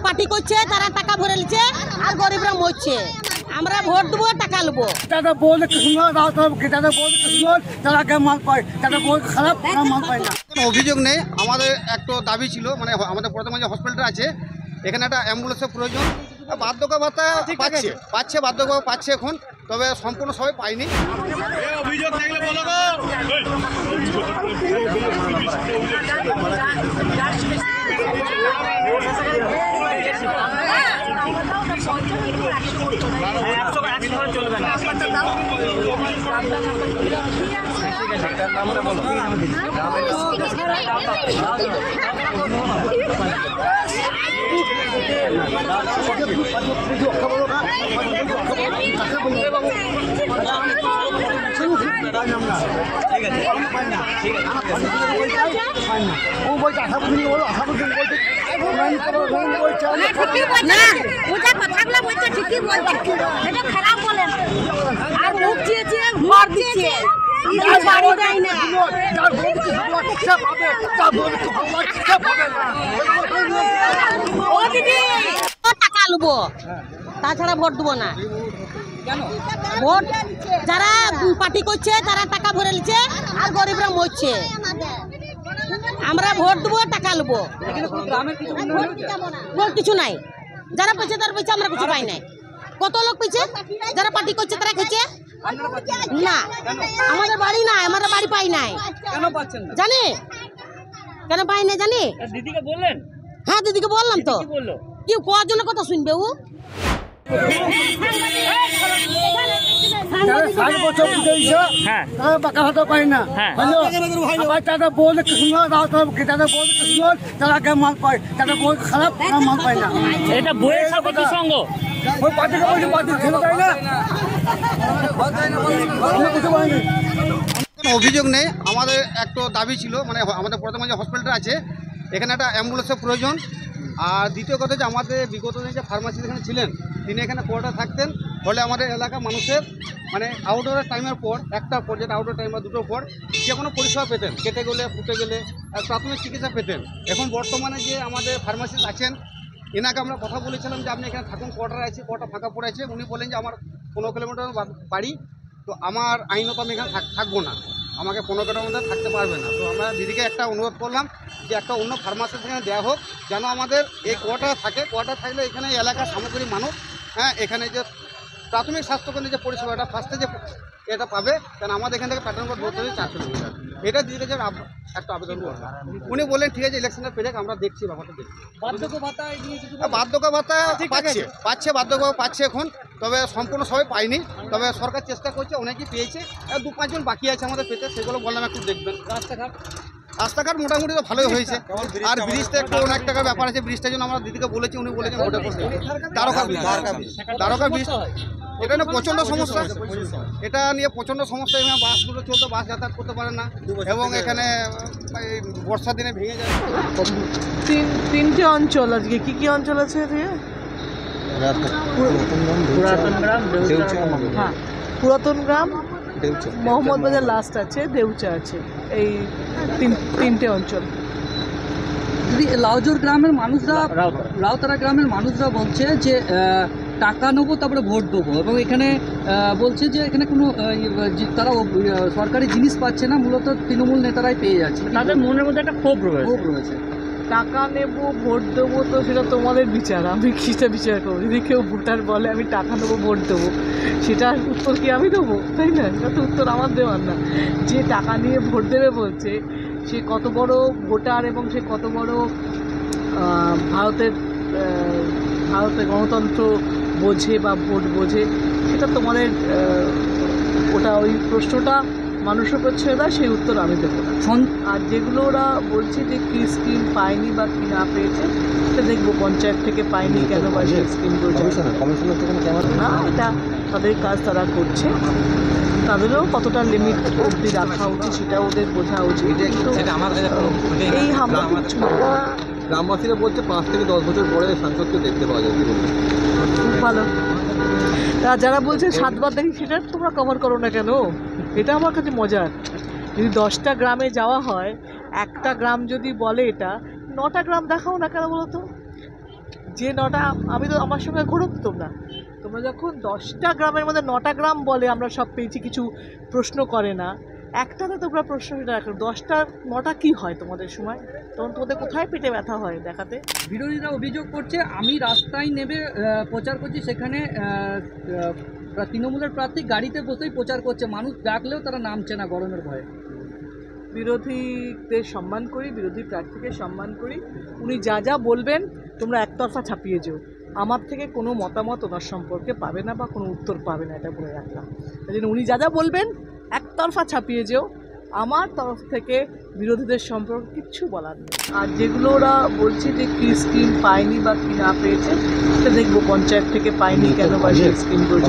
Party করছে তারা টাকা ভরে নিচ্ছে আর গরিবরা মরছে। আমরা ভোট দেবো, টাকা নেবো। তারা বলতে তারা বলতে তারা মাল পায়, তারা বলতে খারাপ মাল পায় না। কোনো অভিযোগ নেই। আমাদের একটা দাবি ছিল, মানে আমাদের প্রথমে যে হসপিটালটা আছে এখানে একটা অ্যাম্বুলেন্সের প্রয়োজন। বার্ধক্য ভাতা পাচ্ছে বার্ধক্য পাচ্ছে এখন, তবে সম্পূর্ণ সবাই পায়নি। অভিযোগ থাকলে বলো টাকা নেবো, তাছাড়া ভোট দেবো না। ভোট যারা পার্টি করছে তারা টাকা ভরে নিচ্ছে আর গরিবরা মরছে। আমরা ভোট দেবো, টাকা নেবো। কিছু নাই, যারা পেয়েছে তারা পেয়েছে, আমরা কিছু পাই নাই। কত লোক পেয়েছে, যারা পার্টি করছে তারা খেয়েছে না। আমাদের বাড়ি নাই, আমরা বাড়ি পাই নাই। জানি কেন পাই না, জানি দিদিকে বললেন? হ্যাঁ দিদিকে বললাম তো। কি কজনে কথা শুনবে ও? পাকা ভাতা পায় না, তারা বলতে তারা মাল পায়, তারা বলতে খারাপ মাল পায় না। এটা বইয়ের সাথে কি সঙ্গ? ওই পার্টিকে বলছি পার্টি ছেলে পায় না। কোনো অভিযোগ নেই। আমাদের একটা দাবি ছিল, মানে আমাদের প্রথমে যে হসপিটালটা আছে এখানে একটা অ্যাম্বুলেন্সের প্রয়োজন। আর দ্বিতীয় কথা যে আমাদের বিগত দিনে যে ফার্মাসিস্ট এখানে ছিলেন তিনি এখানে কোয়ার্টার থাকতেন, ফলে আমাদের এলাকার মানুষের মানে আউটডোরের টাইমের পর, একটার পর, যেটা আউটডোর টাইম বা দুটোর পর যে কোনো পরিষেবা পেতেন, কেটে গেলে ফুটে গেলে প্রাথমিক চিকিৎসা পেতেন। এখন বর্তমানে যে আমাদের ফার্মাসিস্ট আছেন এনাকে আমরা কথা বলেছিলাম যে আপনি এখানে থাকুন, কোয়ার্টার আছে, কোয়ার্টার ফাঁকা পড়ে আছে। উনি বলেন যে আমার 15 কিলোমিটার বাড়ি, তো আমার আইনত আমি এখানে থাকবো না, আমাকে 15 কিলোমিটার মধ্যে থাকতে পারবে না। তো আমরা দিদিকে একটা অনুরোধ করলাম যে একটা অন্য ফার্মাসিস্ট এখানে দেওয়া হোক, যেন আমাদের এই কোয়ার্টার থাকে। কোয়ার্টার থাকলে এখানে এলাকার সামগ্রিক মানুষ এখানে যে প্রাথমিক স্বাস্থ্যকেন্দ্রে যে পরিষেবাটা ফার্স্টে যে এটা পাবে, কারণ আমাদের এখান থেকে প্যাটার্নগড় দূরত্ব 4 কিলোমিটার। এটা দিদিকে যে একটা আবেদন করলাম। উনি বললেন ঠিক আছে, ইলেকশনের পেরে আমরা দেখছি, ব্যাপারটা দেখছি। বার্ধক্য ভাতা পাচ্ছে বার্ধক্য পাচ্ছে এখন, তবে সম্পূর্ণ সবাই পায়নি। তবে সরকার চেষ্টা করছে, অনেকেই পেয়েছে। 2-5 জন বাকি আছে আমাদের পেতে, সেগুলো বললাম একটু দেখবেন। রাস্তাঘাট মোটামুটি তো ভালোই হয়েছে। আর ব্রিজটা একটু অনেক টাকার ব্যাপার আছে, ব্রিজটার জন্য আমরা দিদিকে বলেছি, উনি বলেছেন ভোটে করতে। দ্বারকা ব্রিজ এটা নিয়ে প্রচণ্ড সমস্যা, এটা নিয়ে প্রচণ্ড সমস্যা। এখানে বাসগুলো চলতে, বাস যাতায়াত করতে পারে না, এবং এখানে বর্ষার দিনে ভেঙে যায়। তিনটে অঞ্চল আজকে কি কি অঞ্চল আছে? পুরাতন গ্রাম, মোহাম্মদ বাজার লাস্ট আছে, দেউচা আছে, এই তিনটে অঞ্চল। যদি লাউজোর গ্রামের মানুষরা, লাউতারা গ্রামের মানুষরা বলছে যে টাকা নেবো তারপরে ভোট দেবো, এবং এখানে বলছে যে এখানে কোনো তারা সরকারি জিনিস পাচ্ছে না, মূলত তৃণমূল নেতারাই পেয়ে যাচ্ছে। তাদের মনের মধ্যে একটা ক্ষোভ রয়েছে। টাকা নেবো ভোট দেবো, তো সেটা তোমাদের বিচার, আমি কিসটা বিচার করবো? যদি কেউ ভোটার বলে আমি টাকা নেবো ভোট দেবো, সেটার উত্তর কি আমি দেবো? তাই না, এটা তো উত্তর আমার দেওয়ার না। যে টাকা নিয়ে ভোট দেবে বলছে সে কত বড় ভোটার এবং সে কত বড় ভারতের গণতন্ত্র বোঝে বা ভোট বোঝে, সেটা তোমাদের ওটা ওই প্রশ্নটা মানুষের উপর ছেড়ে দেয়, সেই উত্তর আমি দেবো না। আর যেগুলো ওরা বলছে যে কী স্কিম পায়নি বা কী না পেয়েছে, সেটা দেখবো পঞ্চায়েত থেকে পায়নি কেন বা সেই স্কিমগুলো না, এটা তাদের কাজ তারা করছে। তাদেরও কতটা লিমিট অবধি রাখা উচিত সেটা ওদের বোঝা উচিত। কিন্তু এই হামলা গ্রামবাসীরা বলছে 5 থেকে 10 বছর পরে সাংসদকে দেখতে পাওয়া যায়। খুব ভালো। যারা বলছে 7 বার দেখি, সেটা তোমরা কভার করো না কেন? এটা আমার কাছে মজার। যদি 10টা গ্রামে যাওয়া হয়, একটা গ্রাম যদি বলে এটা, 9টা গ্রাম দেখাও না কেন বলো তো? যে 9টা, আমি তো আমার সঙ্গে ঘুরো তোমরা যখন 10টা গ্রামের মধ্যে 9টা গ্রাম বলে আমরা সব পেয়েছি, কিছু প্রশ্ন করে না, একটাতে তোমরা প্রশ্ন রাখো, 10টা 9টা কী হয় তোমাদের সময়? তখন তোমাদের কোথায় পেটে ব্যথা হয় দেখাতে? বিরোধীরা অভিযোগ করছে আমি রাস্তায় নেমে প্রচার করছি, সেখানে তৃণমূলের প্রার্থী গাড়িতে বসেই প্রচার করছে, মানুষ ডাকলেও তারা নামছে না গরমের ভয়ে। বিরোধীদের সম্মান করি, বিরোধী প্রার্থীকে সম্মান করি। উনি যা যা বলবেন তোমরা একতরফা ছাপিয়ে যেও, আমার থেকে কোনো মতামত ওনার সম্পর্কে পাবে না বা কোনো উত্তর পাবে না, এটা বলে রাখলাম। তাই জন্য উনি যা যা বলবেন একতরফা ছাপিয়ে যেও, আমার তরফ থেকে বিরোধীদের সম্পর্কে কিচ্ছু বলার নেই। আর যেগুলো ওরা বলছে যে কী স্কিম পায়নি বা কী না পেয়েছে, সেটা দেখবো পঞ্চায়েত থেকে পায়নি কেন বা সেই স্কিমগুলো